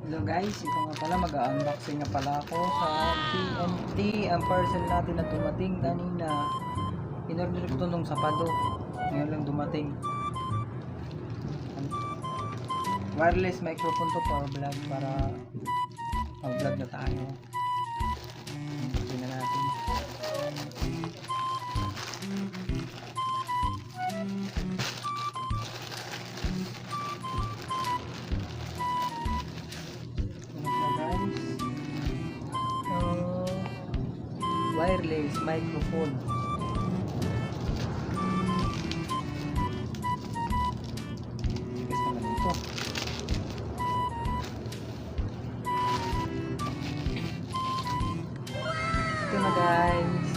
Hello guys, ito nga pala, mag-unboxing nga pala ako sa TNT. Ang parcel natin na dumating kanina. In-order ko ito nung Sabado. Ngayon lang dumating. Wireless microphone to for vlog, para mag-vlog na tayo. Unboxing na natin. Wireless microphone. Tigas naman ito. Ito na guys.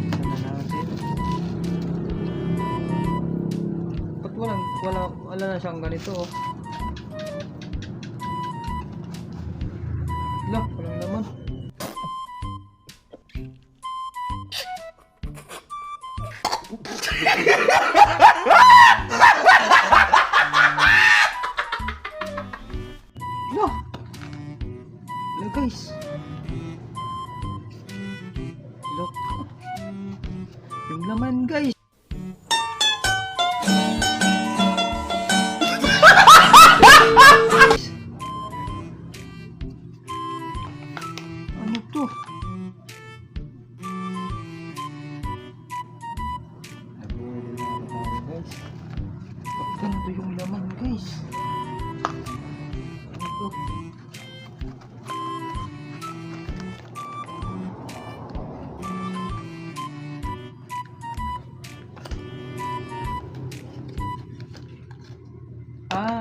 Ito na natin. Ba't wala na siyang ganito oh. Loh, walang naman. Loh. Loh guys. Look. Yung laman guys. Ano to? Guys, ganito yung laman guys. Ano to?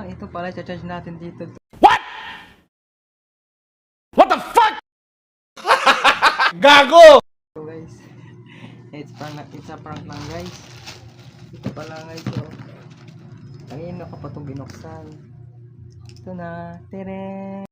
Ito pala, charge natin dito. What the fuck? Gago! So guys, it's a prank lang guys. Ito pala nga ito. Ayun, nakapatong binuksan. Ito na. Tere!